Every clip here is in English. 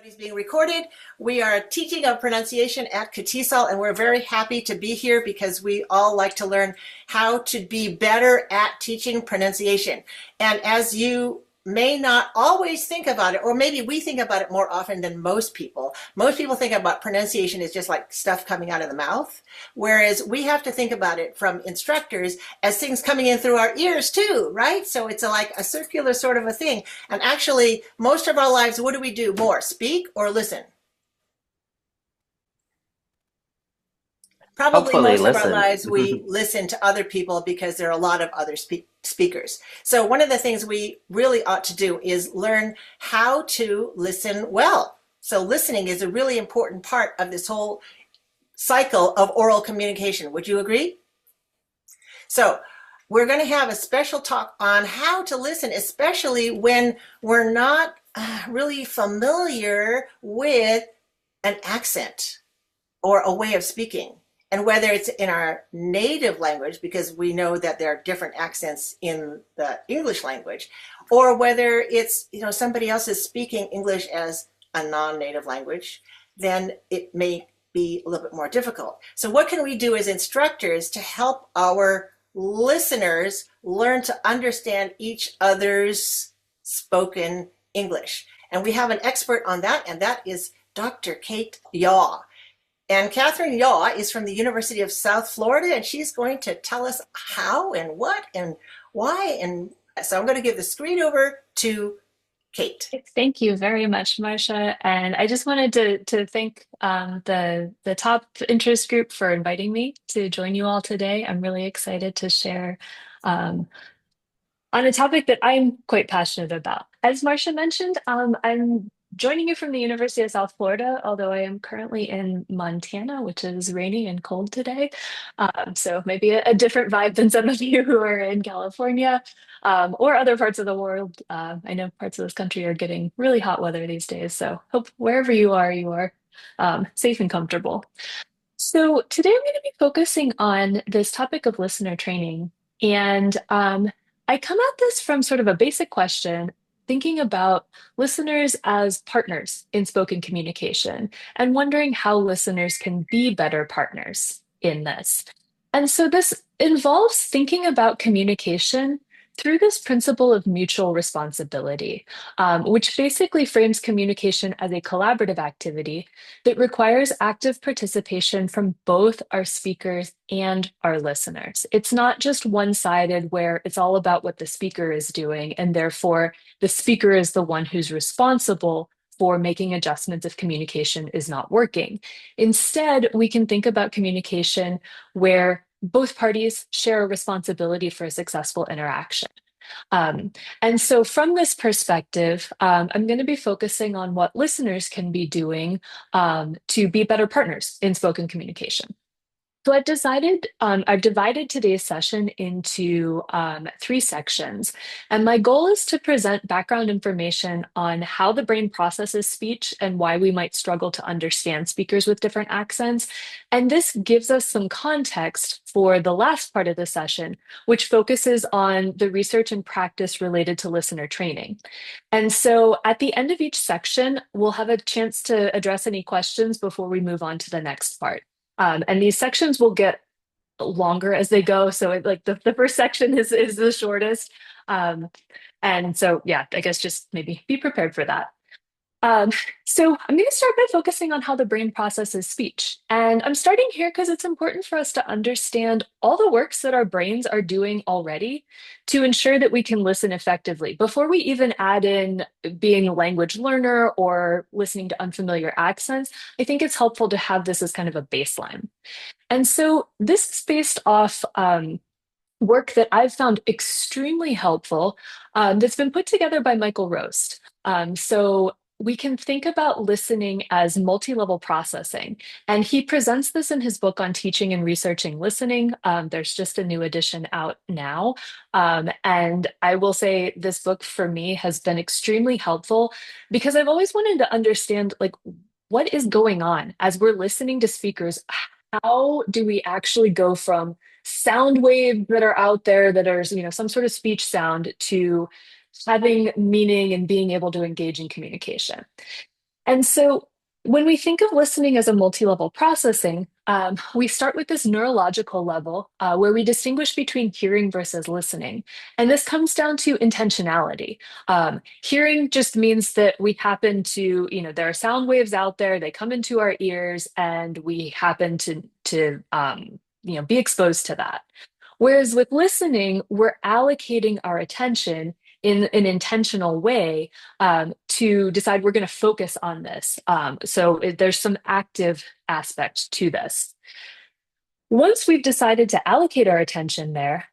Is being recorded. We are teaching of pronunciation at Katisal, and we're very happy to be here because we all like to learn how to be better at teaching pronunciation. And as you may not always think about it, or maybe we think about it more often than most people. Most people think about pronunciation as just like stuff coming out of the mouth, whereas we have to think about it from instructors as things coming in through our ears too, right? So it's like a circular sort of a thing. And actually, most of our lives, what do we do more, speak or listen? Probably Hopefully most of our listen. lives we listen to other people because there are a lot of other speakers. So one of the things we really ought to do is learn how to listen well. So listening is a really important part of this whole cycle of oral communication. Would you agree? So we're going to have a special talk on how to listen, especially when we're not really familiar with an accent or a way of speaking. And whether it's in our native language, because we know that there are different accents in the English language, or whether it's, somebody else is speaking English as a non-native language, then it may be a little bit more difficult. So what can we do as instructors to help our listeners learn to understand each other's spoken English? And we have an expert on that, and that is Dr. Kate Yaw. And Catherine Yaw is from the University of South Florida, and she's going to tell us how and what and why. And so I'm going to give the screen over to Kate. Thank you very much, Marcia. And I just wanted to thank the top interest group for inviting me to join you all today. I'm really excited to share um, on a topic that I'm quite passionate about. As Marcia mentioned, I'm joining you from the University of South Florida, although I am currently in Montana, which is rainy and cold today. So maybe a different vibe than some of you who are in California, or other parts of the world. I know parts of this country are getting really hot weather these days, so hope wherever you are safe and comfortable. So today I'm going to be focusing on this topic of listener training. And I come at this from sort of a basic question, thinking about listeners as partners in spoken communication and wondering how listeners can be better partners in this. And so this involves thinking about communication through this principle of mutual responsibility, which basically frames communication as a collaborative activity that requires active participation from both our speakers and our listeners. It's not just one-sided where it's all about what the speaker is doing, and therefore the speaker is the one who's responsible for making adjustments if communication is not working. Instead, we can think about communication where both parties share a responsibility for a successful interaction. Um, and so, from this perspective, I'm going to be focusing on what listeners can be doing to be better partners in spoken communication. So I've divided today's session into three sections. And my goal is to present background information on how the brain processes speech and why we might struggle to understand speakers with different accents. And this gives us some context for the last part of the session, which focuses on the research and practice related to listener training. And so at the end of each section, we'll have a chance to address any questions before we move on to the next part. And these sections will get longer as they go. So like the first section is the shortest. And so, yeah, I guess just maybe be prepared for that. Um, so I'm going to start by focusing on how the brain processes speech. And I'm starting here because it's important for us to understand all the works that our brains are doing already to ensure that we can listen effectively before we even add in being a language learner or listening to unfamiliar accents. I think it's helpful to have this as kind of a baseline. And so this is based off work that I've found extremely helpful that's been put together by Michael Roast. So we can think about listening as multi-level processing. And he presents this in his book on teaching and researching listening. There's just a new edition out now. And I will say this book for me has been extremely helpful because I've always wanted to understand like what is going on as we're listening to speakers. How do we actually go from sound waves that are out there that are, some sort of speech sound to having meaning and being able to engage in communication? And so when we think of listening as a multi-level processing, we start with this neurological level where we distinguish between hearing versus listening. And this comes down to intentionality. Hearing just means that we happen to, there are sound waves out there, they come into our ears, and we happen to be exposed to that. Whereas with listening, we're allocating our attention in an intentional way to decide we're going to focus on this. There's some active aspect to this. Once we've decided to allocate our attention there,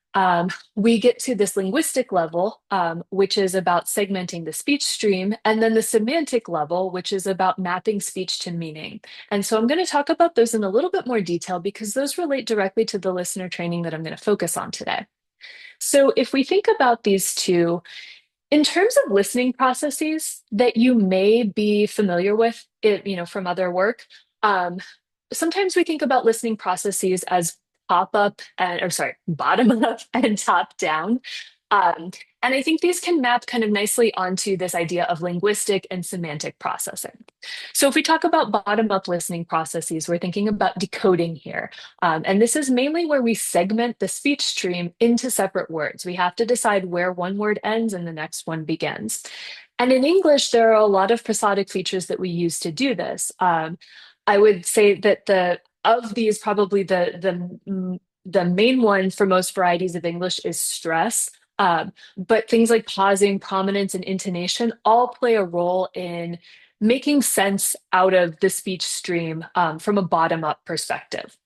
we get to this linguistic level, which is about segmenting the speech stream, and then the semantic level, which is about mapping speech to meaning. And so I'm going to talk about those in a little bit more detail because those relate directly to the listener training that I'm going to focus on today. So if we think about these two, in terms of listening processes that you may be familiar with, from other work, um, sometimes we think about listening processes as bottom up and top down. And I think these can map kind of nicely onto this idea of linguistic and semantic processing. So if we talk about bottom up listening processes, we're thinking about decoding here. And this is mainly where we segment the speech stream into separate words. We have to decide where one word ends and the next one begins. And in English, there are a lot of prosodic features that we use to do this. I would say that of these, probably the main one for most varieties of English is stress. But things like pausing, prominence, and intonation all play a role in making sense out of the speech stream from a bottom-up perspective.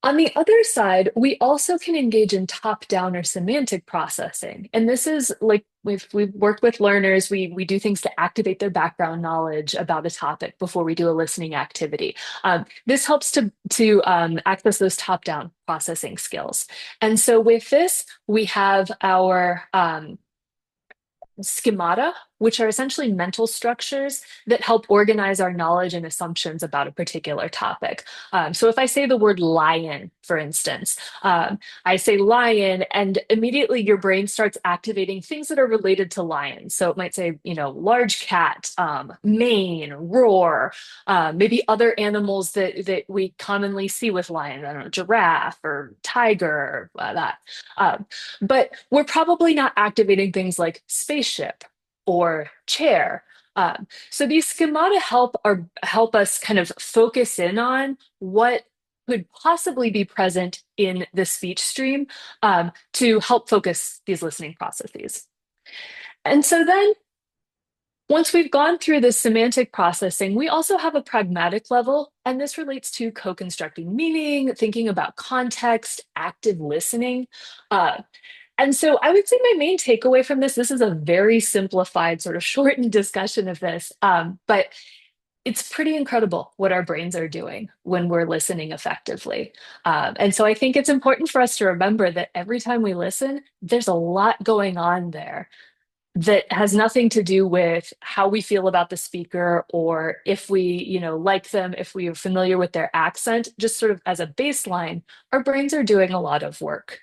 On the other side, we also can engage in top-down or semantic processing. And this is like we've worked with learners, we do things to activate their background knowledge about a topic before we do a listening activity. This helps to access those top-down processing skills. And so with this, we have our schemata, which are essentially mental structures that help organize our knowledge and assumptions about a particular topic. So if I say the word lion, for instance, I say lion, and immediately your brain starts activating things that are related to lions. So it might say, large cat, mane, roar, maybe other animals that we commonly see with lions. I don't know, giraffe or tiger, that. But we're probably not activating things like spaceship or chair. So these schemata help us kind of focus in on what could possibly be present in the speech stream to help focus these listening processes. And so then once we've gone through the semantic processing, we also have a pragmatic level, and this relates to co-constructing meaning, thinking about context, active listening. And so I would say my main takeaway from this is a very simplified, sort of shortened discussion of this, but it's pretty incredible what our brains are doing when we're listening effectively. And so I think it's important for us to remember that every time we listen, there's a lot going on there that has nothing to do with how we feel about the speaker or if we, like them, if we are familiar with their accent. Just sort of as a baseline, our brains are doing a lot of work.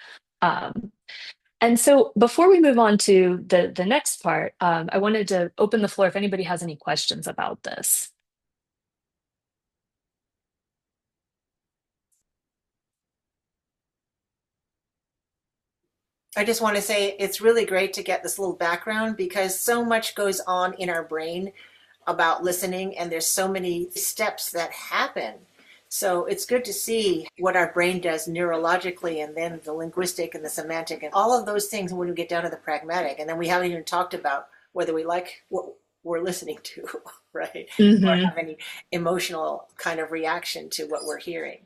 And so before we move on to the next part, I wanted to open the floor if anybody has any questions about this. I just want to say it's really great to get this little background because so much goes on in our brain about listening, and there's so many steps that happen. So it's good to see what our brain does neurologically, and then the linguistic and the semantic and all of those things when we get down to the pragmatic. And then we haven't even talked about whether we like what we're listening to, right? Or Mm-hmm. have any emotional kind of reaction to what we're hearing.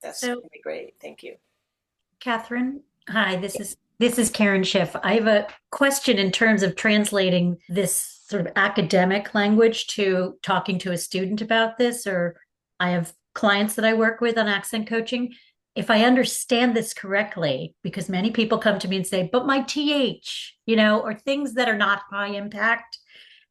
That's So, really great. Thank you. Catherine, hi, this is Karen Schiff. I have a question in terms of translating this sort of academic language to talking to a student about this, or I have clients that I work with on accent coaching. If I understand this correctly, because many people come to me and say, but my TH, or things that are not high impact.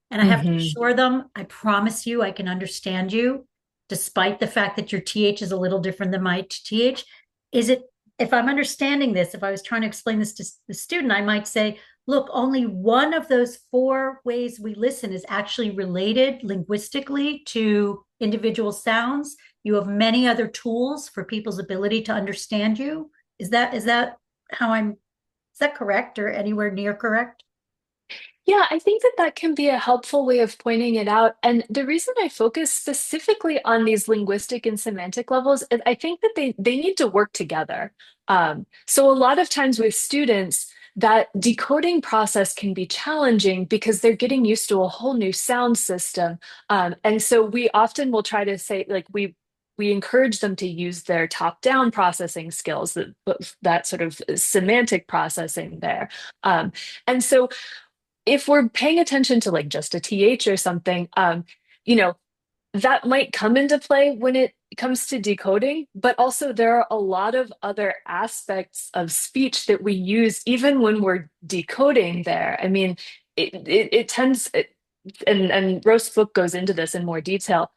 And I have to Mm-hmm. assure them, I promise you, I can understand you, despite the fact that your TH is a little different than my TH. Is it, if I'm understanding this, if I was trying to explain this to the student, I might say, look, only one of those four ways we listen is actually related linguistically to individual sounds. You have many other tools for people's ability to understand you. Is that how is that correct or anywhere near correct? Yeah, I think that that can be a helpful way of pointing it out. And the reason I focus specifically on these linguistic and semantic levels is I think that they need to work together. So a lot of times with students, that decoding process can be challenging because they're getting used to a whole new sound system. And so we often will try to say, like, we encourage them to use their top-down processing skills, that sort of semantic processing there. And so if we're paying attention to like just a th or something, you know, that might come into play when it comes to decoding, but also there are a lot of other aspects of speech that we use even when we're decoding there. I mean, it tends, and Roast's book goes into this in more detail.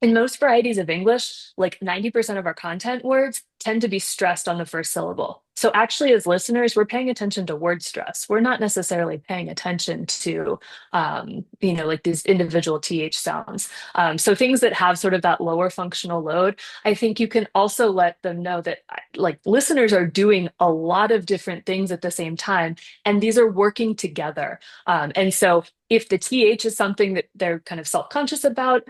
In most varieties of English, like 90% of our content words tend to be stressed on the first syllable. So actually, as listeners, we're paying attention to word stress. We're not necessarily paying attention to, like these individual th sounds. So things that have sort of that lower functional load, I think you can also let them know that like listeners are doing a lot of different things at the same time, and these are working together. And so if the th is something that they're kind of self-conscious about,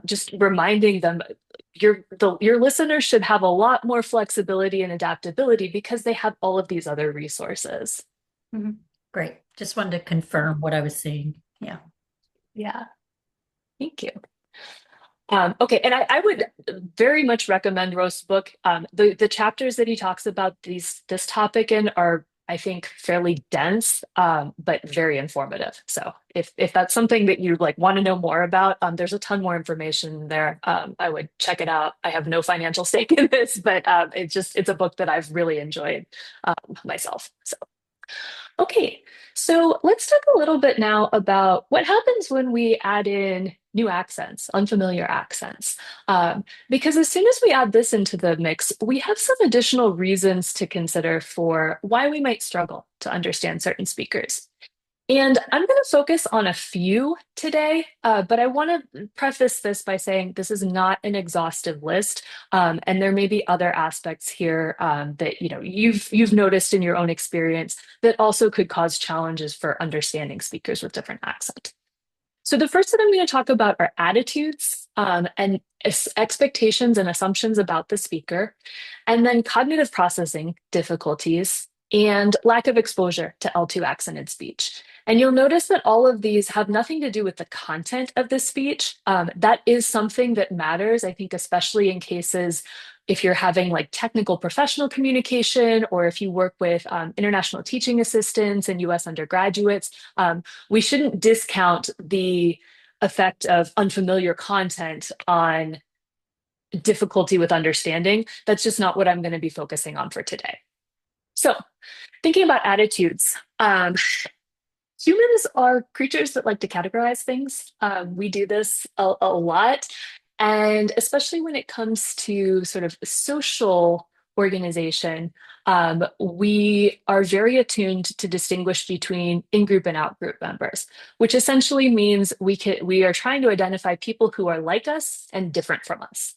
just reminding them your listeners should have a lot more flexibility and adaptability because they have all of these other resources. Mhm. Great. Just wanted to confirm what I was seeing. Yeah. Yeah, thank you. Okay, and I would very much recommend Roast's book. The chapters that he talks about this topic in are, I think, fairly dense, but very informative. So if that's something that you like want to know more about, there's a ton more information there. I would check it out. I have no financial stake in this, but it's a book that I've really enjoyed myself. So. Okay, so let's talk a little bit now about what happens when we add in new accents, unfamiliar accents. Because as soon as we add this into the mix, we have some additional reasons to consider for why we might struggle to understand certain speakers. And I'm going to focus on a few today, but I want to preface this by saying this is not an exhaustive list, and there may be other aspects here that you've noticed in your own experience that also could cause challenges for understanding speakers with different accents. So the first that I'm going to talk about are attitudes and expectations and assumptions about the speaker, and then cognitive processing difficulties and lack of exposure to L2 accented speech. And you'll notice that all of these have nothing to do with the content of the speech. That is something that matters, I think, especially in cases if you're having like technical professional communication, or if you work with international teaching assistants and US undergraduates. We shouldn't discount the effect of unfamiliar content on difficulty with understanding. That's just not what I'm going to be focusing on for today. So, thinking about attitudes, humans are creatures that like to categorize things. We do this a lot. And especially when it comes to sort of social organization, we are very attuned to distinguish between in-group and out-group members, which essentially means we are trying to identify people who are like us and different from us.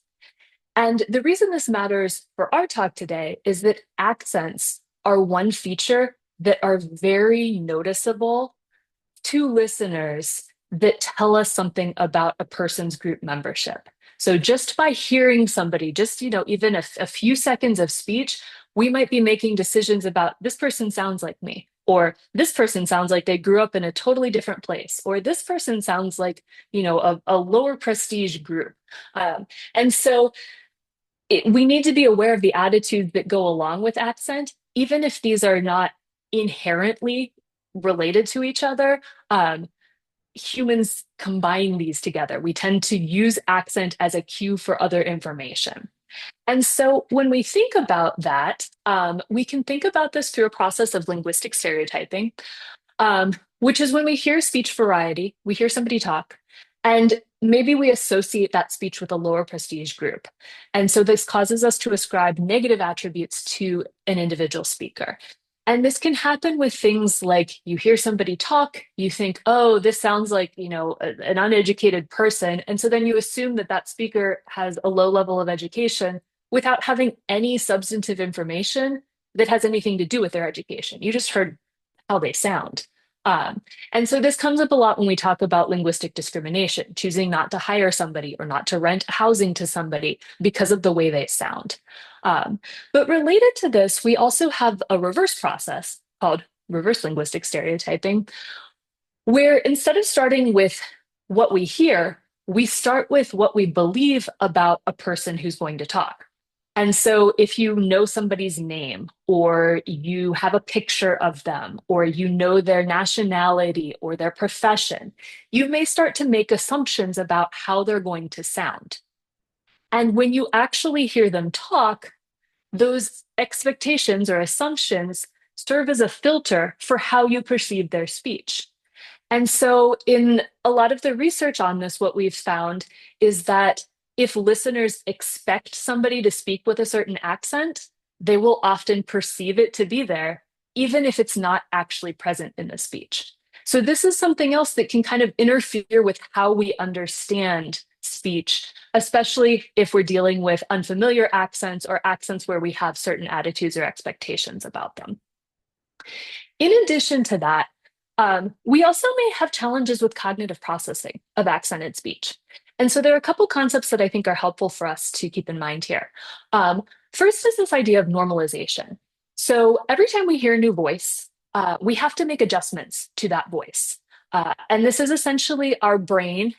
And the reason this matters for our talk today is that accents are one feature that are very noticeable to listeners that tell us something about a person's group membership. So just by hearing somebody, just even a few seconds of speech, we might be making decisions about this person sounds like me, or this person sounds like they grew up in a totally different place, or this person sounds like a lower prestige group. And so we need to be aware of the attitudes that go along with accent, even if these are not inherently related to each other. Humans combine these together. We tend to use accent as a cue for other information. And so when we think about that, we can think about this through a process of linguistic stereotyping, which is when we hear speech variety, we hear somebody talk, and maybe we associate that speech with a lower prestige group. And so this causes us to ascribe negative attributes to an individual speaker. And this can happen with things like you hear somebody talk, you think, oh, this sounds like, an uneducated person. And so then you assume that that speaker has a low level of education without having any substantive information that has anything to do with their education. You just heard how they sound. And so this comes up a lot when we talk about linguistic discrimination, choosing not to hire somebody or not to rent housing to somebody because of the way they sound. Um, but related to this, we also have a reverse process called reverse linguistic stereotyping, where instead of starting with what we hear, we start with what we believe about a person who's going to talk. And so if you know somebody's name, or you have a picture of them, or you know their nationality or their profession, you may start to make assumptions about how they're going to sound. And when you actually hear them talk, those expectations or assumptions serve as a filter for how you perceive their speech. And so, in a lot of the research on this, what we've found is that if listeners expect somebody to speak with a certain accent, they will often perceive it to be there, even if it's not actually present in the speech. So, this is something else that can kind of interfere with how we understand speech, especially if we're dealing with unfamiliar accents or accents where we have certain attitudes or expectations about them. In addition to that, we also may have challenges with cognitive processing of accented speech. And so there are a couple concepts that I think are helpful for us to keep in mind here. First is this idea of normalization. So every time we hear a new voice, we have to make adjustments to that voice. And this is essentially our brain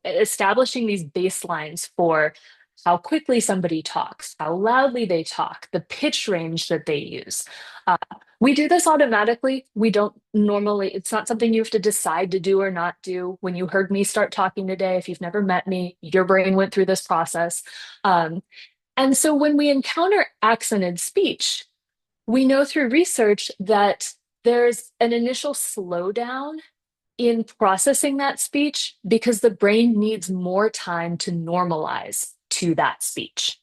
establishing these baselines for how quickly somebody talks, how loudly they talk, the pitch range that they use. We do this automatically. We don't normally, it's not something you have to decide to do or not do. When you heard me start talking today, if you've never met me, your brain went through this process. And so when we encounter accented speech, we know through research that there's an initial slowdown in processing that speech because the brain needs more time to normalize to that speech.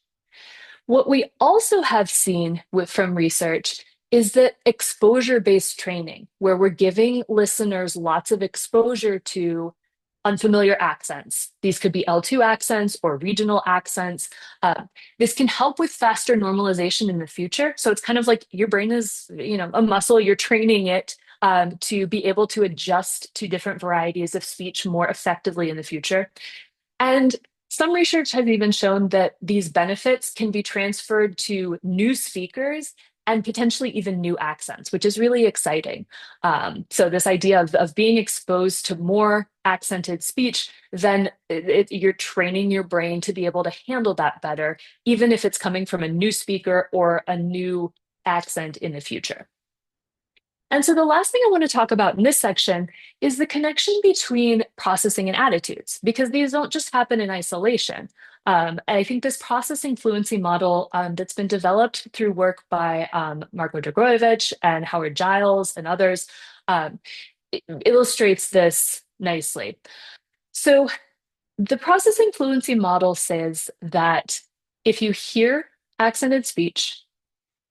What we also have seen from research is that exposure-based training, where we're giving listeners lots of exposure to unfamiliar accents. These could be L2 accents or regional accents. This can help with faster normalization in the future. So it's kind of like your brain is, a muscle, you're training it to be able to adjust to different varieties of speech more effectively in the future. And some research has even shown that these benefits can be transferred to new speakers and potentially even new accents, which is really exciting. So this idea of being exposed to more accented speech, then you're training your brain to be able to handle that better, even if it's coming from a new speaker or a new accent in the future. And so the last thing I want to talk about in this section is the connection between processing and attitudes, because these don't just happen in isolation. I think this processing fluency model that's been developed through work by Marko Dragojevic and Howard Giles and others illustrates this nicely. So the processing fluency model says that if you hear accented speech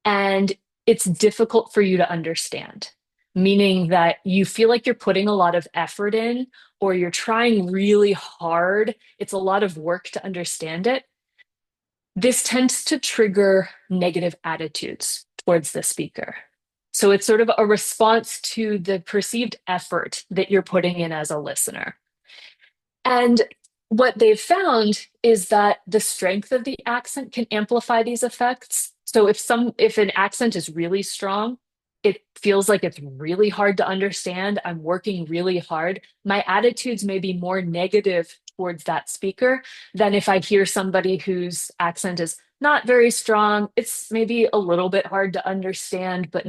and it's difficult for you to understand, meaning that you feel like you're putting a lot of effort in or you're trying really hard. It's a lot of work to understand it. This tends to trigger negative attitudes towards the speaker. So it's sort of a response to the perceived effort that you're putting in as a listener. And what they've found is that the strength of the accent can amplify these effects. So if an accent is really strong, it feels like it's really hard to understand. I'm working really hard. My attitudes may be more negative towards that speaker than if I hear somebody whose accent is not very strong. It's maybe a little bit hard to understand, but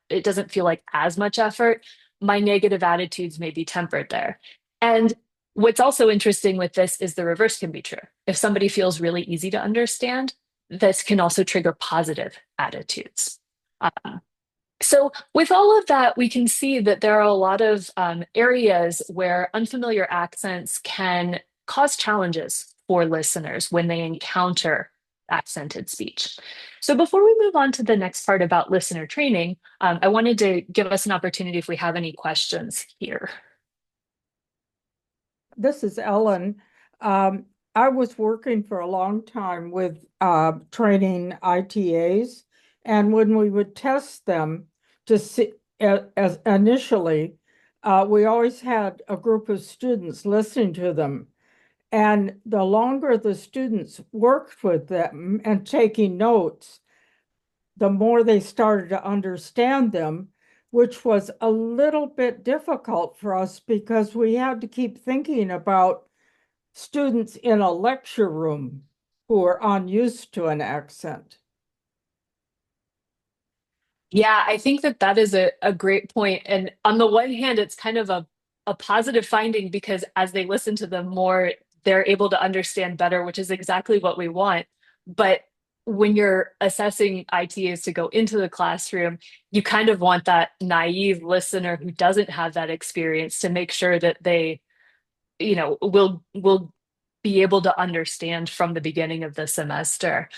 it doesn't feel like as much effort. My negative attitudes may be tempered there. And what's also interesting with this is the reverse can be true. If somebody feels really easy to understand, this can also trigger positive attitudes. So with all of that, we can see that there are a lot of areas where unfamiliar accents can cause challenges for listeners when they encounter accented speech. So before we move on to the next part about listener training, I wanted to give us an opportunity if we have any questions here. This is Ellen. I was working for a long time with training ITAs, and when we would test them to see, as initially, we always had a group of students listening to them. And the longer the students worked with them and taking notes, the more they started to understand them, which was a little bit difficult for us because we had to keep thinking about students in a lecture room who are unused to an accent. Yeah, I think that that is a great point. And on the one hand, it's kind of a positive finding because as they listen to them more, they're able to understand better, which is exactly what we want. But when you're assessing ITAs to go into the classroom, you kind of want that naive listener who doesn't have that experience to make sure that they, will be able to understand from the beginning of the semester.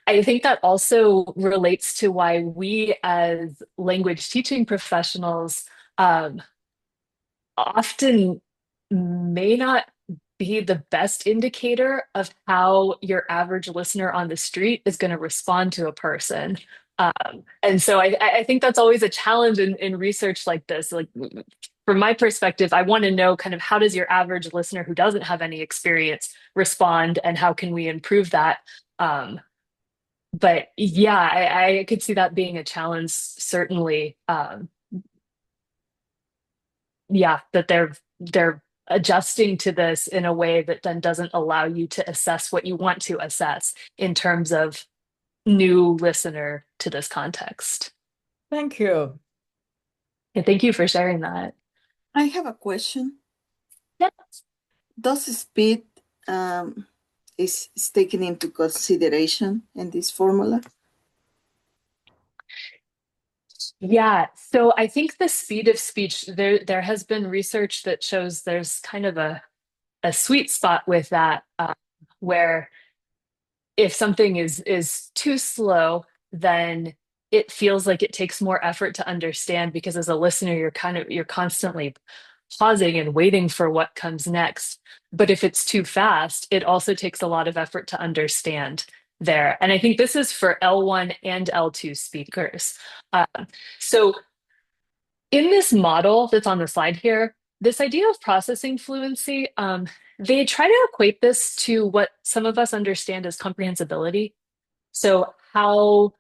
I think that also relates to why we, as language teaching professionals, um, often may not be the best indicator of how your average listener on the street is going to respond to a person. And so I think that's always a challenge in research like this. Like from my perspective, I want to know kind of how does your average listener who doesn't have any experience respond, and how can we improve that? But yeah, I could see that being a challenge, certainly. Yeah, that they're adjusting to this in a way that then doesn't allow you to assess what you want to assess in terms of new listener to this context. Thank you. And thank you for sharing that. I have a question. Yeah. Does speed is taken into consideration in this formula? Yeah, so I think the speed of speech, there has been research that shows there's kind of a sweet spot with that, where if something is too slow, then it feels like it takes more effort to understand because as a listener, you're constantly pausing and waiting for what comes next. But if it's too fast, it also takes a lot of effort to understand there. And I think this is for L1 and L2 speakers. Uh, so in this model that's on the slide here, this idea of processing fluency, they try to equate this to what some of us understand as comprehensibility. So how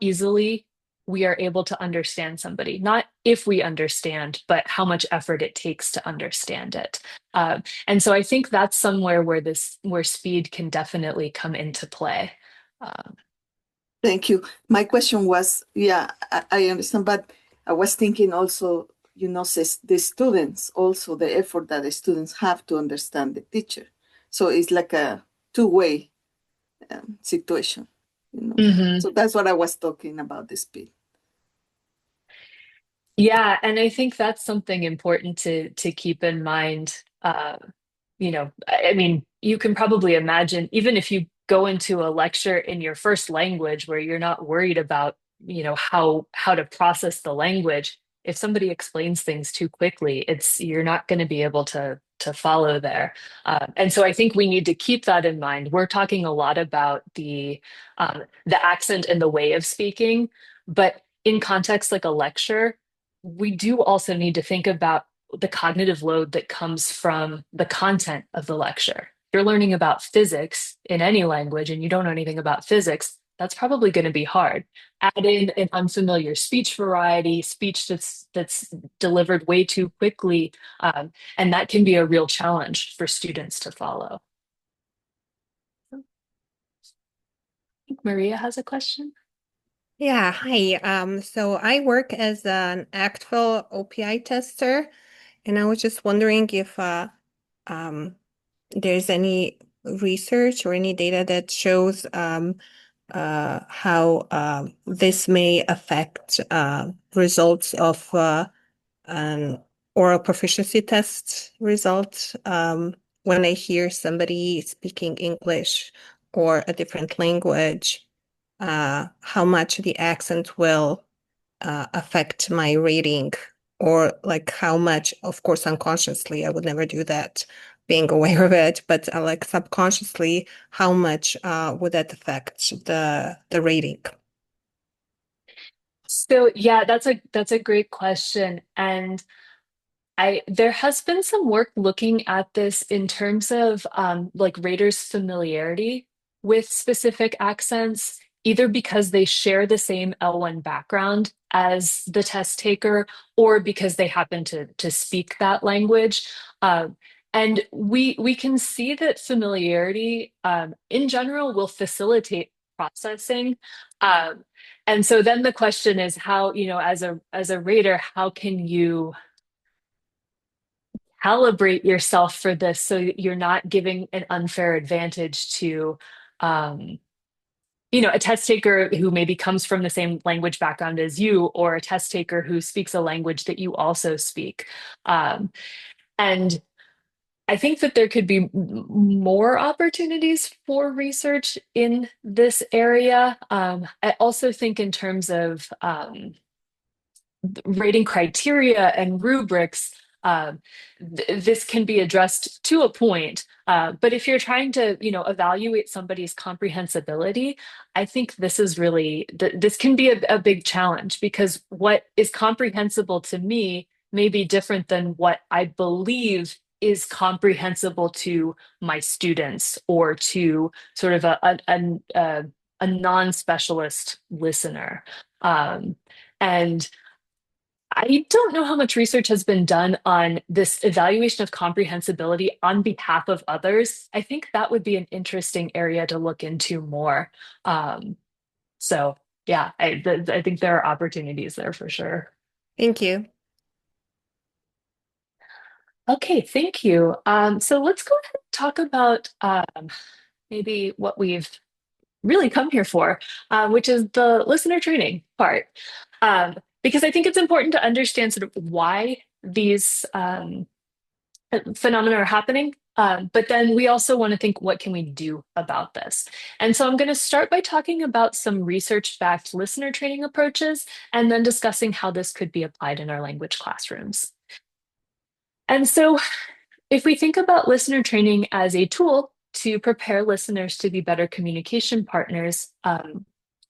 easily we are able to understand somebody, not if we understand, but how much effort it takes to understand it. And so I think that's somewhere where speed can definitely come into play. Thank you. My question was, yeah, I understand, but I was thinking also, says the students, also the effort that the students have to understand the teacher. So it's like a two-way situation, Mhm. So that's what I was talking about, the speed. Yeah, and I think that's something important to keep in mind. I mean, you can probably imagine, even if you go into a lecture in your first language where you're not worried about, how to process the language, if somebody explains things too quickly, you're not going to be able to follow there. And so I think we need to keep that in mind. We're talking a lot about the accent and the way of speaking, but in context like a lecture, we do also need to think about the cognitive load that comes from the content of the lecture. If you're learning about physics in any language and you don't know anything about physics, that's probably going to be hard. Add in an unfamiliar speech variety, speech that's delivered way too quickly, and that can be a real challenge for students to follow. I think Maria has a question. Yeah, hi. So I work as an actual OPI tester, and I was just wondering if um, there's any research or any data that shows how this may affect results of an oral proficiency test results when I hear somebody speaking English or a different language, how much the accent will affect my reading, or like how much, of course, unconsciously, I would never do that, being aware of it, but like subconsciously, how much would that affect the reading? So yeah, that's a great question. And there has been some work looking at this in terms of like raters' familiarity with specific accents, either because they share the same L1 background as the test taker, or because they happen to speak that language. Um, and we can see that familiarity in general will facilitate processing. Um, and so then the question is how, as a rater, how can you calibrate yourself for this so that you're not giving an unfair advantage to um, a test taker who maybe comes from the same language background as you, or a test taker who speaks a language that you also speak. And I think that there could be more opportunities for research in this area. I also think in terms of rating criteria and rubrics, this can be addressed to a point. But if you're trying to, evaluate somebody's comprehensibility, I think this is really, this can be a big challenge, because what is comprehensible to me may be different than what I believe is comprehensible to my students, or to sort of a non-specialist listener. And I don't know how much research has been done on this evaluation of comprehensibility on behalf of others. I think that would be an interesting area to look into more. So yeah, I think there are opportunities there for sure. Thank you. Okay, thank you. So let's go ahead and talk about maybe what we've really come here for, which is the listener training part. Because I think it's important to understand sort of why these phenomena are happening. But then we also want to think, what can we do about this? And so I'm going to start by talking about some research-backed listener training approaches, and then discussing how this could be applied in our language classrooms. And so if we think about listener training as a tool to prepare listeners to be better communication partners,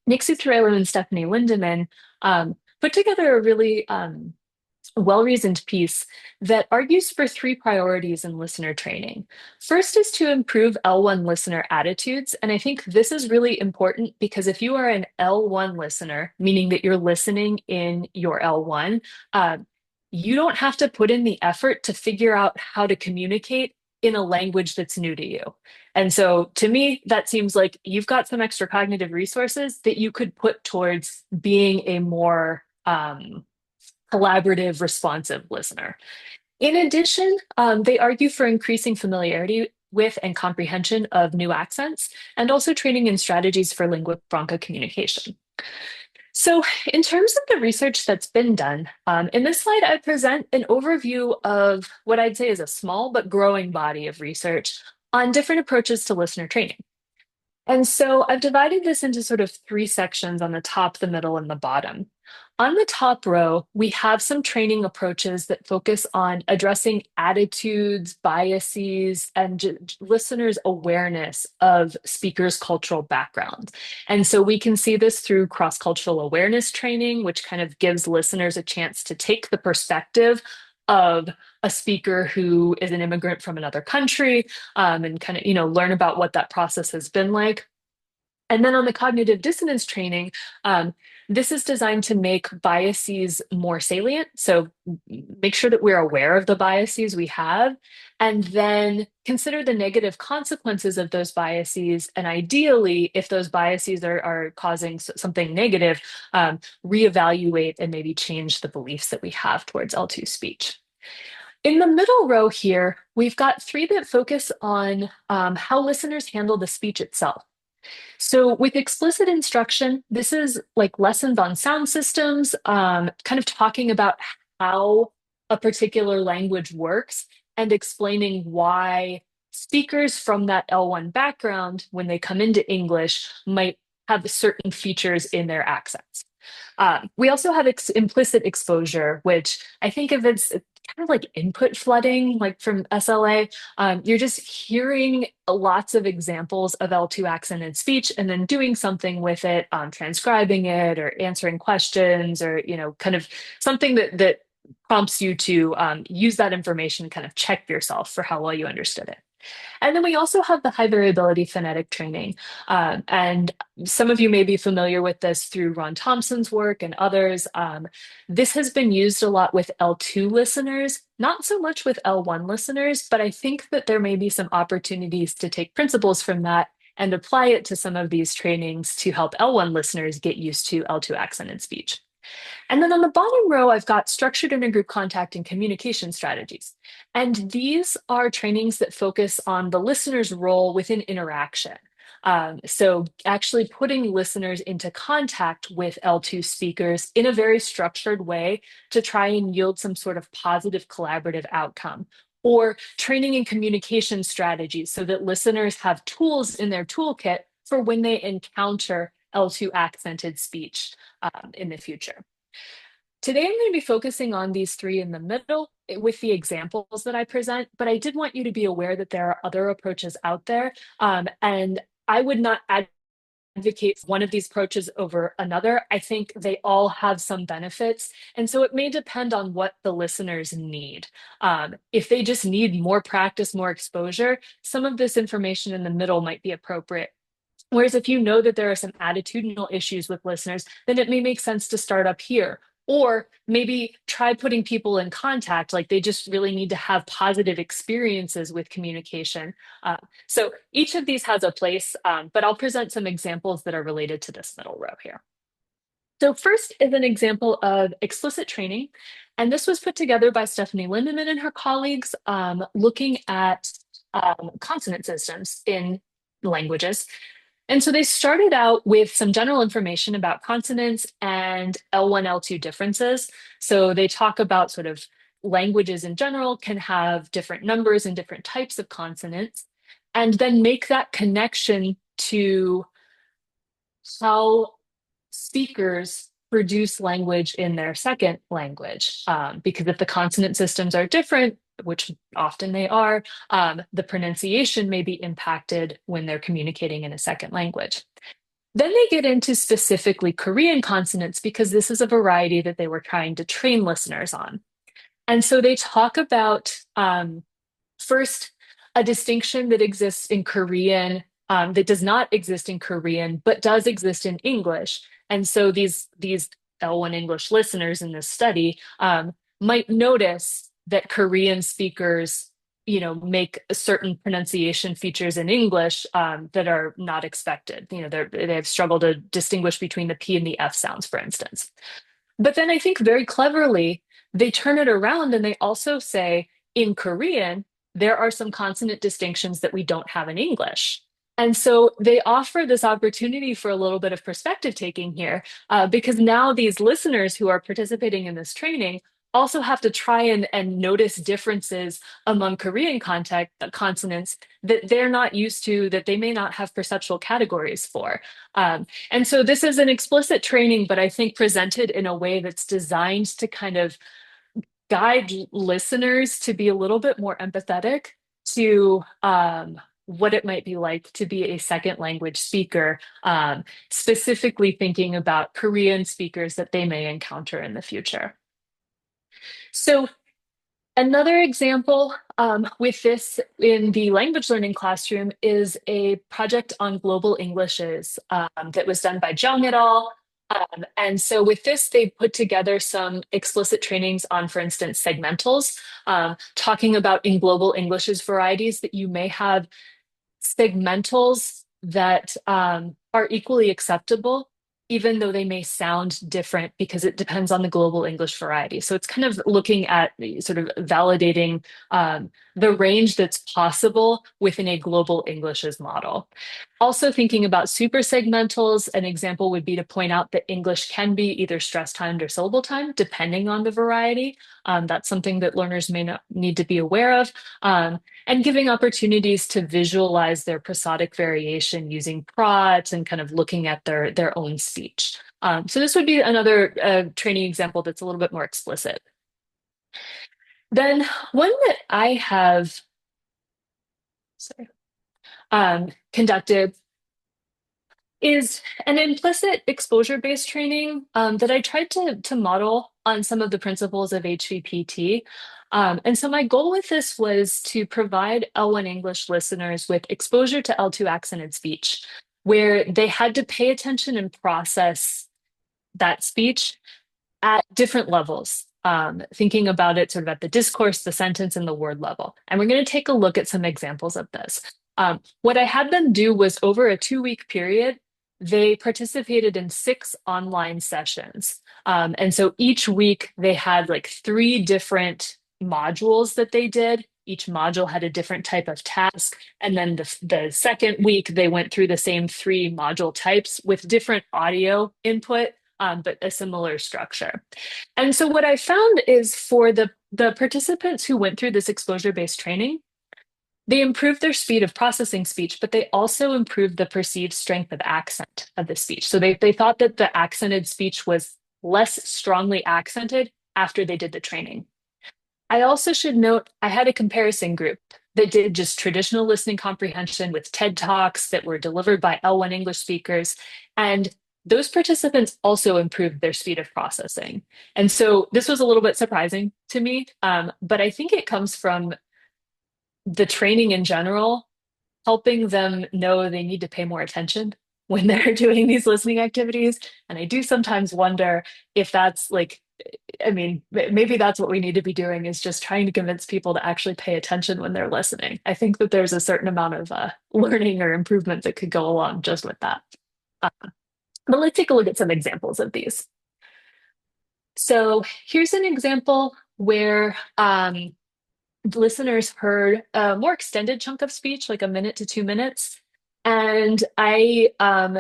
Nick Sutarello and Stephanie Lindeman put together a really well-reasoned piece that argues for three priorities in listener training. First is to improve L1 listener attitudes. And I think this is really important, because if you are an L1 listener, meaning that you're listening in your L1, you don't have to put in the effort to figure out how to communicate in a language that's new to you. And so to me, that seems like you've got some extra cognitive resources that you could put towards being a more collaborative, responsive listener. In addition, they argue for increasing familiarity with and comprehension of new accents, and also training in strategies for lingua franca communication. So in terms of the research that's been done, in this slide, I present an overview of what I'd say is a small but growing body of research on different approaches to listener training. And so I've divided this into sort of three sections on the top, the middle, and the bottom. On the top row, we have some training approaches that focus on addressing attitudes, biases, and listeners' awareness of speakers' cultural backgrounds. And so we can see this through cross-cultural awareness training, which kind of gives listeners a chance to take the perspective of a speaker who is an immigrant from another country, and kind of, learn about what that process has been like. And then on the cognitive dissonance training, this is designed to make biases more salient. So make sure that we're aware of the biases we have, and then consider the negative consequences of those biases. And ideally, if those biases are causing something negative, reevaluate and maybe change the beliefs that we have towards L2 speech. In the middle row here, we've got three that focus on how listeners handle the speech itself. So with explicit instruction, this is like lessons on sound systems, kind of talking about how a particular language works, and explaining why speakers from that L1 background, when they come into English, might have certain features in their accents. We also have implicit exposure, which I think of as kind of like input flooding, like from SLA. You're just hearing lots of examples of L2 accent in speech and then doing something with it, transcribing it or answering questions, or, kind of something that prompts you to use that information, kind of check yourself for how well you understood it. And then we also have the high variability phonetic training. And some of you may be familiar with this through Ron Thompson's work and others. This has been used a lot with L2 listeners, not so much with L1 listeners, but I think that there may be some opportunities to take principles from that and apply it to some of these trainings to help L1 listeners get used to L2 accent in speech. And then on the bottom row, I've got structured intergroup contact and communication strategies. And these are trainings that focus on the listener's role within interaction. So actually putting listeners into contact with L2 speakers in a very structured way to try and yield some sort of positive collaborative outcome, or training in communication strategies so that listeners have tools in their toolkit for when they encounter L2 accented speech in the future. Today, I'm going to be focusing on these three in the middle with the examples that I present, but I did want you to be aware that there are other approaches out there, and I would not advocate one of these approaches over another. I think they all have some benefits, and so it may depend on what the listeners need. If they just need more practice, more exposure, some of this information in the middle might be appropriate. Whereas if you know that there are some attitudinal issues with listeners, then it may make sense to start up here. Or maybe try putting people in contact, like they just really need to have positive experiences with communication. So each of these has a place, but I'll present some examples that are related to this middle row here. So first is an example of explicit training. And this was put together by Stephanie Lindeman and her colleagues, looking at consonant systems in languages. And so they started out with some general information about consonants and L1, L2 differences. So they talk about sort of languages in general can have different numbers and different types of consonants, and then make that connection to how speakers produce language in their second language. Because if the consonant systems are different, which often they are, the pronunciation may be impacted when they're communicating in a second language. Then they get into specifically Korean consonants because this is a variety that they were trying to train listeners on. And so they talk about first, a distinction that exists in Korean that does not exist in Korean, but does exist in English. And so these L1 English listeners in this study might notice that Korean speakers, make certain pronunciation features in English that are not expected. They've struggled to distinguish between the P and the F sounds, for instance. But then I think very cleverly, they turn it around and they also say, in Korean, there are some consonant distinctions that we don't have in English. And so they offer this opportunity for a little bit of perspective taking here, because now these listeners who are participating in this training also have to try and notice differences among Korean consonants that they're not used to, that they may not have perceptual categories for. And so this is an explicit training, but I think presented in a way that's designed to kind of guide listeners to be a little bit more empathetic to what it might be like to be a second language speaker, specifically thinking about Korean speakers that they may encounter in the future. So another example with this in the language learning classroom is a project on global Englishes that was done by Jung et al. And so with this, they put together some explicit trainings on, for instance, segmentals, talking about in global Englishes varieties that you may have segmentals that are equally acceptable even though they may sound different because it depends on the global English variety. So it's kind of looking at sort of validating the range that's possible within a global Englishes model. Also thinking about supersegmentals, an example would be to point out that English can be either stress timed or syllable timed, depending on the variety. That's something that learners may not need to be aware of. And giving opportunities to visualize their prosodic variation using prods and kind of looking at their own speech. So this would be another training example that's a little bit more explicit. Then one that I have conducted is an implicit exposure-based training that I tried to model on some of the principles of HVPT. And so my goal with this was to provide L1 English listeners with exposure to L2 accented speech, where they had to pay attention and process that speech at different levels, thinking about it sort of at the discourse, the sentence, and the word level. And we're going to take a look at some examples of this. What I had them do was over a 2-week period, they participated in 6 online sessions. And so each week they had like 3 different modules that they did. Each module had a different type of task. And then the second week, they went through the same 3 module types with different audio input, but a similar structure. And so what I found is for the participants who went through this exposure-based training, they improved their speed of processing speech, but they also improved the perceived strength of accent of the speech. So they thought that the accented speech was less strongly accented after they did the training. I also should note I had a comparison group that did just traditional listening comprehension with TED Talks that were delivered by L1 English speakers. And those participants also improved their speed of processing. And so this was a little bit surprising to me, but I think it comes from the training in general, helping them know they need to pay more attention when they're doing these listening activities. And I do sometimes wonder if that's like, I mean, maybe that's what we need to be doing, is just trying to convince people to actually pay attention when they're listening. I think that there's a certain amount of learning or improvement that could go along just with that. But let's take a look at some examples of these. So here's an example where listeners heard a more extended chunk of speech, like 1 minute to 2 minutes. And I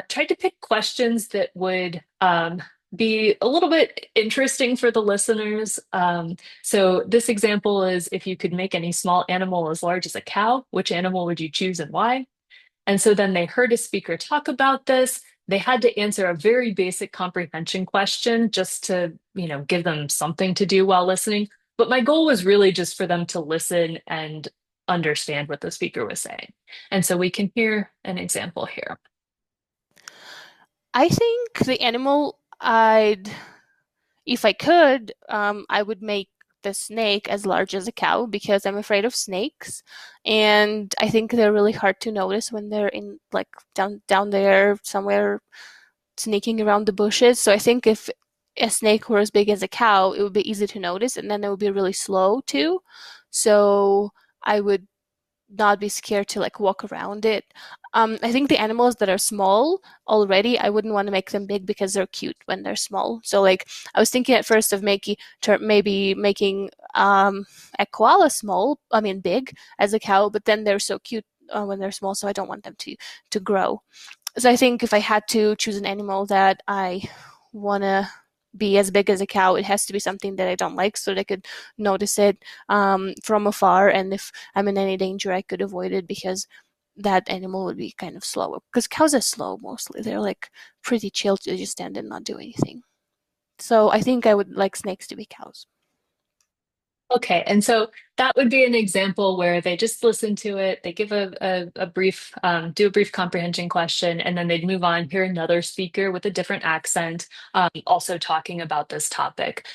tried to pick questions that would be a little bit interesting for the listeners. So this example is, if you could make any small animal as large as a cow, which animal would you choose and why? And so then they heard a speaker talk about this. They had to answer a very basic comprehension question just to, give them something to do while listening. But my goal was really just for them to listen and understand what the speaker was saying. And so we can hear an example here. I think the animal if I could, I would make the snake as large as a cow, because I'm afraid of snakes. And I think they're really hard to notice when they're in like down there somewhere sneaking around the bushes. So I think if a snake were as big as a cow, it would be easy to notice, and then it would be really slow too. So I would not be scared to like walk around it. I think the animals that are small already, I wouldn't want to make them big because they're cute when they're small. So like I was thinking at first of maybe making a koala big as a cow, but then they're so cute when they're small, so I don't want them to grow. So I think if I had to choose an animal that I want to be as big as a cow, it has to be something that I don't like, so that I could notice it from afar, and if I'm in any danger I could avoid it, because that animal would be kind of slow, because cows are slow mostly. They're like pretty chill, to just stand and not do anything. So I think I would like snakes to be cows. Okay, and so that would be an example where they just listen to it, they give a brief, do a brief comprehension question, and then they'd move on, hear another speaker with a different accent, also talking about this topic.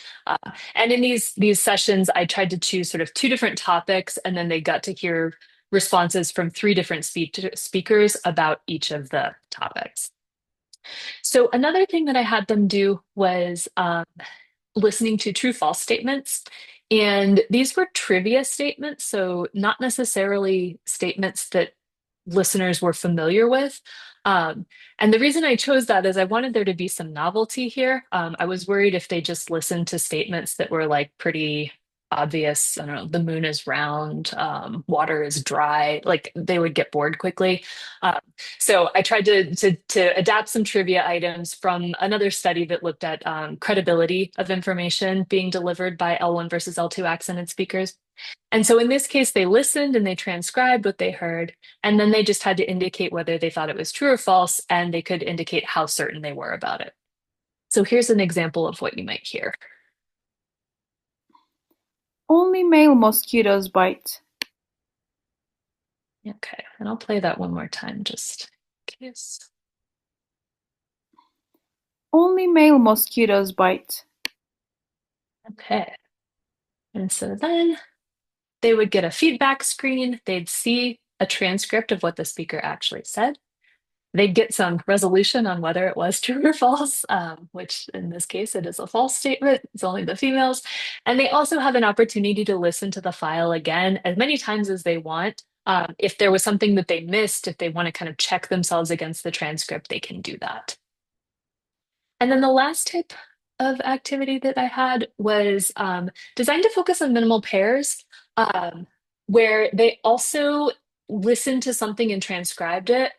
And in these sessions, I tried to choose sort of 2 different topics, and then they got to hear responses from 3 different speakers about each of the topics. So another thing that I had them do was listening to true-false statements. And these were trivia statements, so not necessarily statements that listeners were familiar with. And the reason I chose that is I wanted there to be some novelty here. I was worried if they just listened to statements that were like pretty obvious. I don't know, the moon is round, water is dry, like they would get bored quickly. Um, so I tried to adapt some trivia items from another study that looked at credibility of information being delivered by L1 versus L2 accented speakers. And so in this case, they listened and they transcribed what they heard, and then they just had to indicate whether they thought it was true or false, and they could indicate how certain they were about it. So here's an example of what you might hear. Only male mosquitoes bite. Okay, and I'll play that one more time just in case. Only male mosquitoes bite. Okay. And so then they would get a feedback screen. They'd see a transcript of what the speaker actually said. They'd get some resolution on whether it was true or false, which in this case, it is a false statement. It's only the females. And they also have an opportunity to listen to the file again as many times as they want. If there was something that they missed, if they want to kind of check themselves against the transcript, they can do that. And then the last type of activity that I had was designed to focus on minimal pairs, where they also listened to something and transcribed it,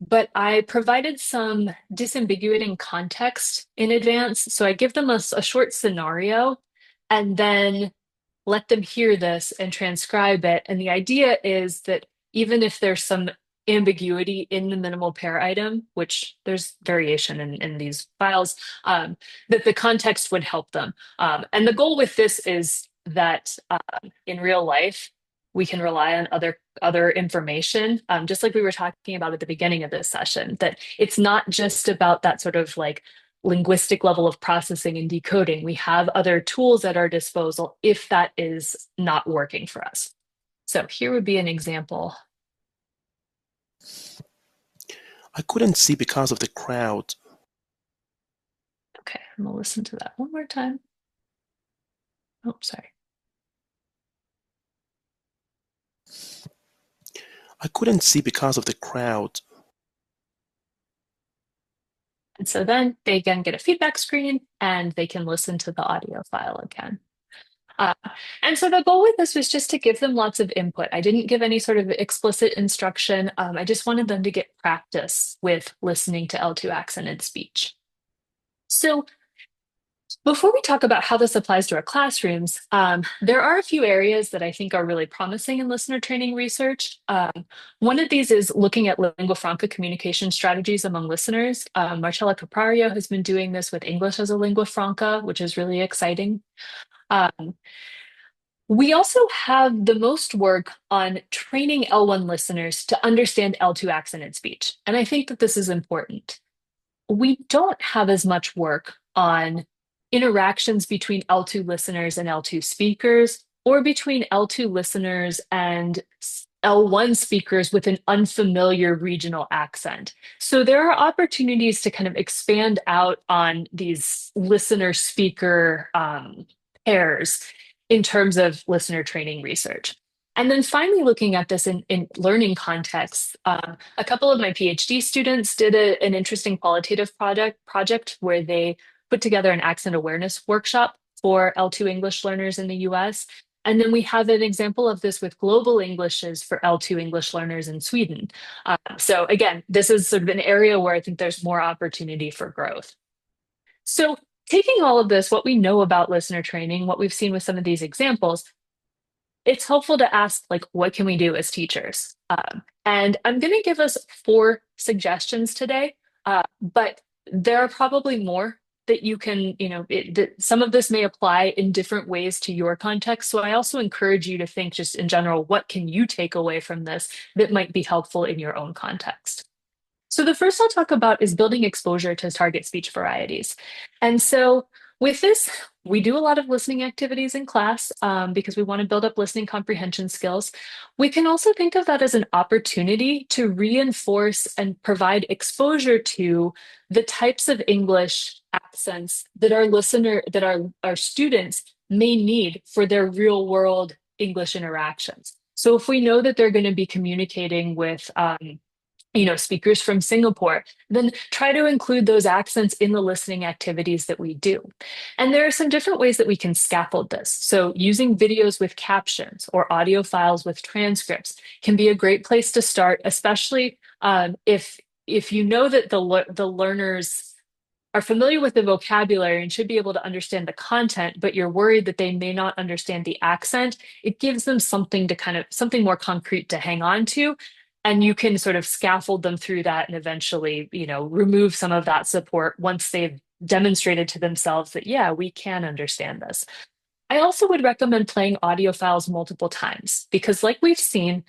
but I provided some disambiguating context in advance. So I give them a short scenario and then let them hear this and transcribe it. And the idea is that even if there's some ambiguity in the minimal pair item, which there's variation in these files, that the context would help them. And the goal with this is that in real life, we can rely on other information, just like we were talking about at the beginning of this session, that it's not just about that sort of like linguistic level of processing and decoding. We have other tools at our disposal if that is not working for us. So here would be an example. I couldn't see because of the crowd. Okay, I'm gonna listen to that one more time. Oh, sorry. I couldn't see because of the crowd. And so then they again get a feedback screen and they can listen to the audio file again. And so the goal with this was just to give them lots of input. I didn't give any sort of explicit instruction. I just wanted them to get practice with listening to L2 accented speech. So before we talk about how this applies to our classrooms, there are a few areas that I think are really promising in listener training research. One of these is looking at lingua franca communication strategies among listeners. Marcella Caprario has been doing this with English as a lingua franca, which is really exciting. We also have the most work on training L1 listeners to understand L2 accented speech. And I think that this is important. We don't have as much work on interactions between L2 listeners and L2 speakers, or between L2 listeners and L1 speakers with an unfamiliar regional accent. So there are opportunities to kind of expand out on these listener speaker pairs in terms of listener training research. And then finally, looking at this in learning contexts, a couple of my PhD students did an interesting qualitative project where they put together an accent awareness workshop for L2 English learners in the US. And then we have an example of this with global Englishes for L2 English learners in Sweden. So again, this is sort of an area where I think there's more opportunity for growth. So taking all of this, what we know about listener training, what we've seen with some of these examples, it's helpful to ask, like, what can we do as teachers? And I'm going to give us 4 suggestions today, but there are probably more that you can, some of this may apply in different ways to your context. So I also encourage you to think just in general, what can you take away from this that might be helpful in your own context? So the first I'll talk about is building exposure to target speech varieties. And so with this, we do a lot of listening activities in class because we want to build up listening comprehension skills. We can also think of that as an opportunity to reinforce and provide exposure to the types of English accents that our students may need for their real world English interactions. So if we know that they're going to be communicating with speakers from Singapore, then try to include those accents in the listening activities that we do. And there are some different ways that we can scaffold this. So using videos with captions or audio files with transcripts can be a great place to start, especially if you know that the learners are familiar with the vocabulary and should be able to understand the content, but you're worried that they may not understand the accent. It gives them something more concrete to hang on to. And you can sort of scaffold them through that and eventually, remove some of that support once they've demonstrated to themselves that, yeah, we can understand this. I also would recommend playing audio files multiple times because, like we've seen,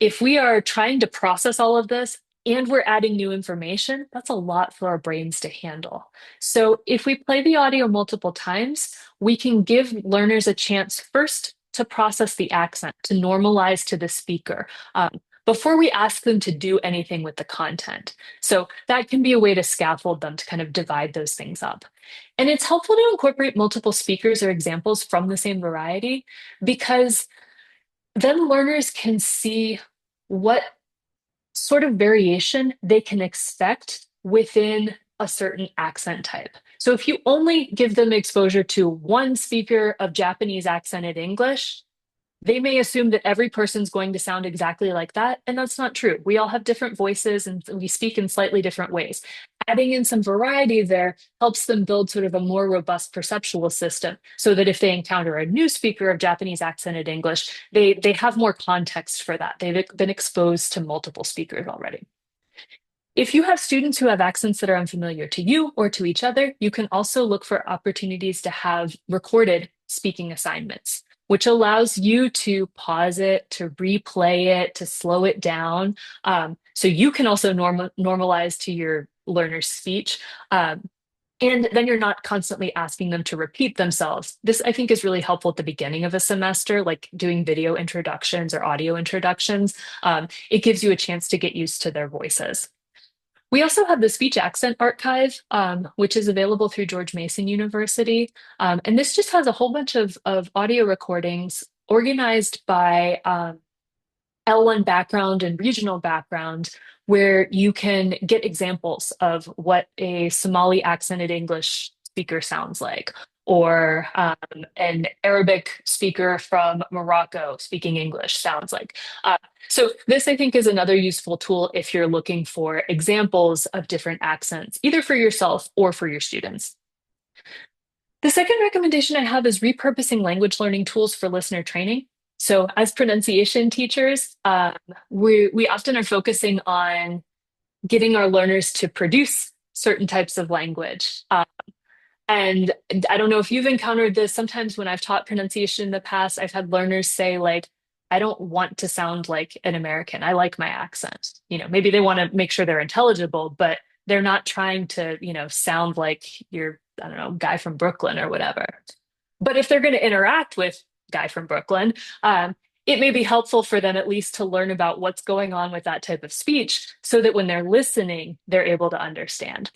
if we are trying to process all of this and we're adding new information, that's a lot for our brains to handle. So if we play the audio multiple times, we can give learners a chance first to process the accent, to normalize to the speaker, before we ask them to do anything with the content. So that can be a way to scaffold them, to kind of divide those things up. And it's helpful to incorporate multiple speakers or examples from the same variety because then learners can see what sort of variation they can expect within a certain accent type. So if you only give them exposure to one speaker of Japanese accented English, they may assume that every person's going to sound exactly like that, and that's not true. We all have different voices and we speak in slightly different ways. Adding in some variety there helps them build sort of a more robust perceptual system so that if they encounter a new speaker of Japanese accented English, they have more context for that. They've been exposed to multiple speakers already. If you have students who have accents that are unfamiliar to you or to each other, you can also look for opportunities to have recorded speaking assignments, which allows you to pause it, to replay it, to slow it down. So you can also normalize to your learner's speech. And then you're not constantly asking them to repeat themselves. This, I think, is really helpful at the beginning of a semester, like doing video introductions or audio introductions. It gives you a chance to get used to their voices. We also have the Speech Accent Archive, which is available through George Mason University. And this just has a whole bunch of audio recordings organized by L1 background and regional background, where you can get examples of what a Somali accented English speaker sounds like, or an Arabic speaker from Morocco speaking English sounds like. So this, I think, is another useful tool if you're looking for examples of different accents, either for yourself or for your students. The second recommendation I have is repurposing language learning tools for listener training. So as pronunciation teachers, we often are focusing on getting our learners to produce certain types of language. And I don't know if you've encountered this. Sometimes when I've taught pronunciation in the past, I've had learners say, like, I don't want to sound like an American. I like my accent. Maybe they want to make sure they're intelligible, but they're not trying to, sound like you're, I don't know, guy from Brooklyn or whatever. But if they're going to interact with guy from Brooklyn, it may be helpful for them at least to learn about what's going on with that type of speech so that when they're listening, they're able to understand.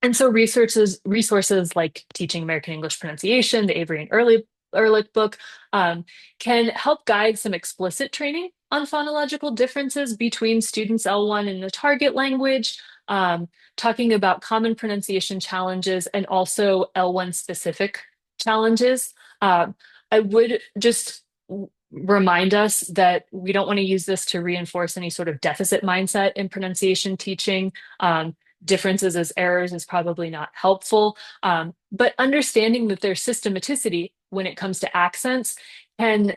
And so resources like Teaching American English Pronunciation, the Avery and Ehrlich book, can help guide some explicit training on phonological differences between students L1 and the target language, talking about common pronunciation challenges and also L1 specific challenges. I would just remind us that we don't want to use this to reinforce any sort of deficit mindset in pronunciation teaching. Differences as errors is probably not helpful, but understanding that there's systematicity when it comes to accents can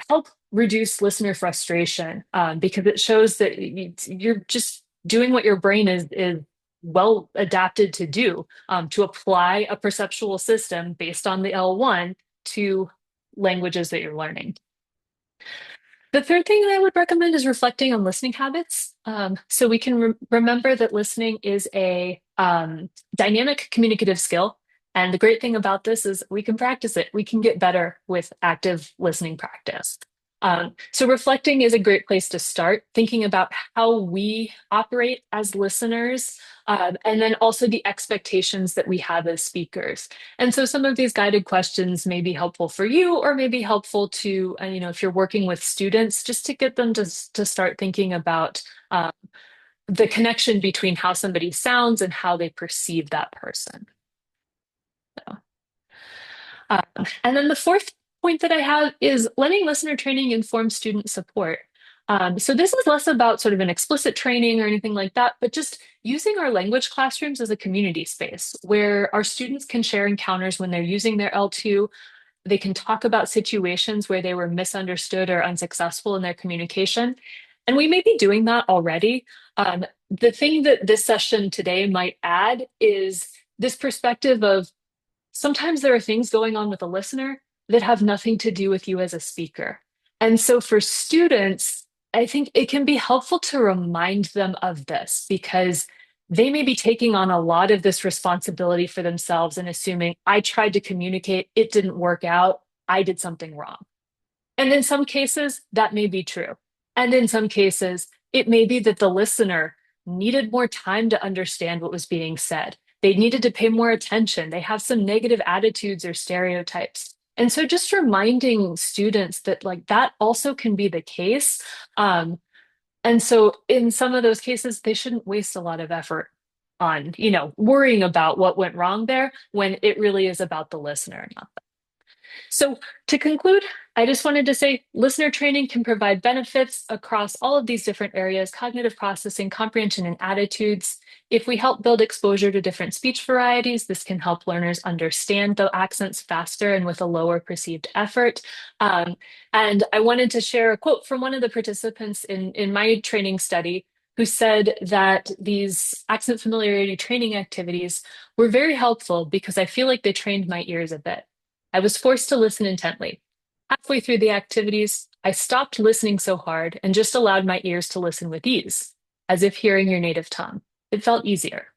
help reduce listener frustration because it shows that you're just doing what your brain is well adapted to do, to apply a perceptual system based on the L1 to languages that you're learning. The third thing that I would recommend is reflecting on listening habits. So we can remember that listening is a dynamic communicative skill. And the great thing about this is we can practice it. We can get better with active listening practice. So reflecting is a great place to start, thinking about how we operate as listeners, and then also the expectations that we have as speakers. And so some of these guided questions may be helpful for you, or may be helpful to, if you're working with students, just to get them to start thinking about the connection between how somebody sounds and how they perceive that person. So, and then the fourth point that I have is letting listener training inform student support. So this is less about sort of an explicit training or anything like that, but just using our language classrooms as a community space where our students can share encounters when they're using their L2. They can talk about situations where they were misunderstood or unsuccessful in their communication. And we may be doing that already. The thing that this session today might add is this perspective of sometimes there are things going on with a listener that have nothing to do with you as a speaker. And so for students, I think it can be helpful to remind them of this because they may be taking on a lot of this responsibility for themselves and assuming, I tried to communicate, it didn't work out, I did something wrong. And in some cases, that may be true. And in some cases, it may be that the listener needed more time to understand what was being said. They needed to pay more attention. They have some negative attitudes or stereotypes. And so just reminding students that like that also can be the case. And so in some of those cases, they shouldn't waste a lot of effort on, worrying about what went wrong there when it really is about the listener, not them. So to conclude, I just wanted to say listener training can provide benefits across all of these different areas, cognitive processing, comprehension, and attitudes. If we help build exposure to different speech varieties, this can help learners understand the accents faster and with a lower perceived effort. And I wanted to share a quote from one of the participants in my training study who said that these accent familiarity training activities were very helpful because I feel like they trained my ears a bit. I was forced to listen intently. Halfway through the activities, I stopped listening so hard and just allowed my ears to listen with ease, as if hearing your native tongue. It felt easier.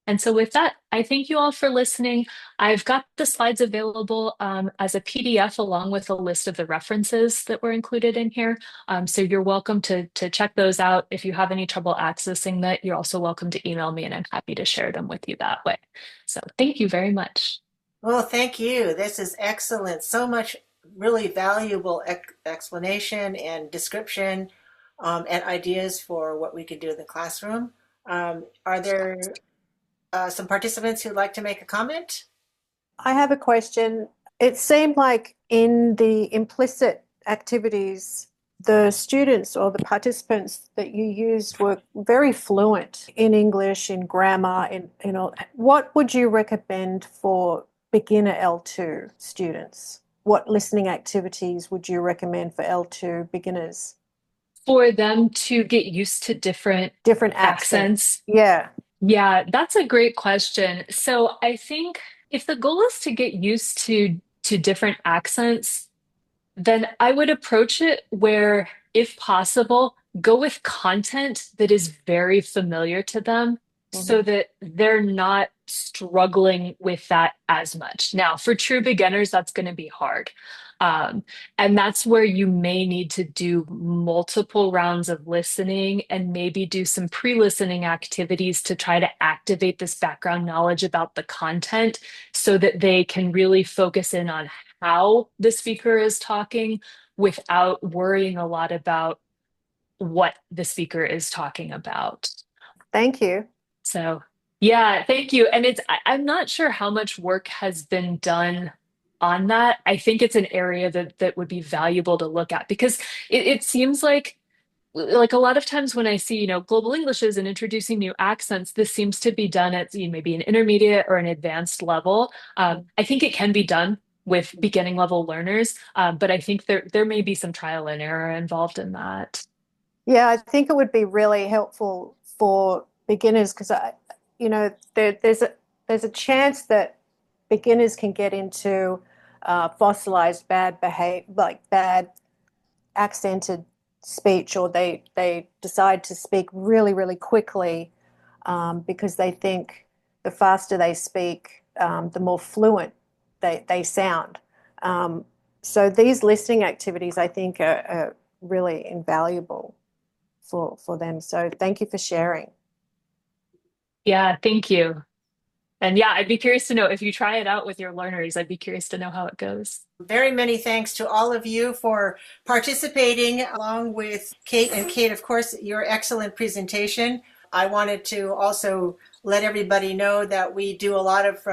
And so with that, I thank you all for listening. I've got the slides available as a PDF along with a list of the references that were included in here. So you're welcome to check those out. If you have any trouble accessing that, you're also welcome to email me and I'm happy to share them with you that way. So thank you very much. Well, thank you. This is excellent. So much really valuable explanation and description and ideas for what we could do in the classroom. Are there some participants who'd like to make a comment? I have a question. It seemed like in the implicit activities, the students or the participants that you used were very fluent in English, in grammar, what would you recommend for beginner L2 students? What listening activities would you recommend for L2 beginners? For them to get used to different accents. Yeah. Yeah, that's a great question. So I think if the goal is to get used to different accents, then I would approach it where, if possible, go with content that is very familiar to them so that they're not struggling with that as much. Now, for true beginners, that's going to be hard. And that's where you may need to do multiple rounds of listening and maybe do some pre-listening activities to try to activate this background knowledge about the content so that they can really focus in on how the speaker is talking without worrying a lot about what the speaker is talking about. Thank you. So, yeah, thank you. And I'm not sure how much work has been done on that. I think it's an area that would be valuable to look at because it seems like a lot of times when I see, global Englishes and introducing new accents, this seems to be done at maybe an intermediate or an advanced level. I think it can be done with beginning level learners, but I think there may be some trial and error involved in that. Yeah, I think it would be really helpful for beginners because there's a chance that beginners can get into fossilized bad behavior, like bad accented speech, or they decide to speak really, really quickly because they think the faster they speak, the more fluent they sound. So these listening activities, I think, are really invaluable for them. So thank you for sharing. Yeah, thank you. And yeah, I'd be curious to know if you try it out with your learners, I'd be curious to know how it goes. Very many thanks to all of you for participating, along with Kate. And Kate, of course, your excellent presentation. I wanted to also let everybody know that we do a lot of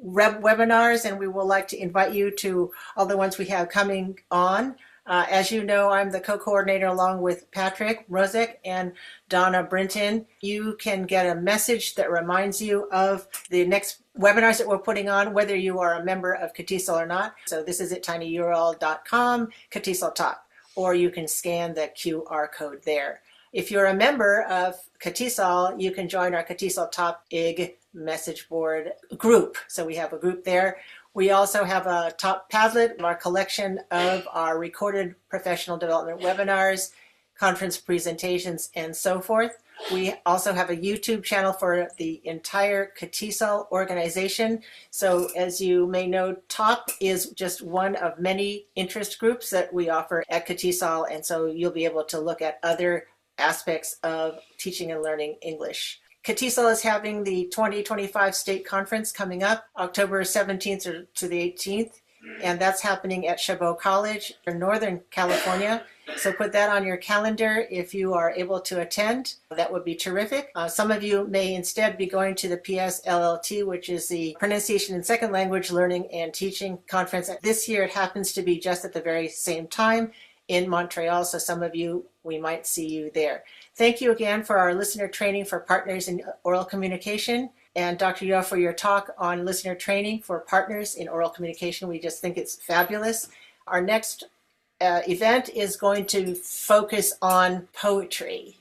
webinars, and we would like to invite you to all the ones we have coming on. As you know, I'm the co-coordinator along with Patrick Rozek and Donna Brinton. You can get a message that reminds you of the next webinars that we're putting on, whether you are a member of CATESOL or not. So this is at tinyurl.com, CATESOL Talk, or you can scan the QR code there. If you're a member of CATESOL, you can join our CATESOL Top IG message board group. So we have a group there. We also have a top Padlet, our collection of our recorded professional development webinars, conference presentations, and so forth. We also have a YouTube channel for the entire CATESOL organization. So as you may know, TOP is just one of many interest groups that we offer at CATESOL, and so you'll be able to look at other aspects of teaching and learning English. CATESOL is having the 2025 state conference coming up October 17th to the 18th, and that's happening at Chabot College in Northern California. So put that on your calendar if you are able to attend. That would be terrific. Some of you may instead be going to the PSLLT, which is the Pronunciation in Second Language Learning and Teaching Conference. This year it happens to be just at the very same time in Montreal, so some of you, we might see you there. Thank you again for our listener training for partners in oral communication, and Dr. Yeo for your talk on listener training for partners in oral communication. We just think it's fabulous. Our next event is going to focus on poetry.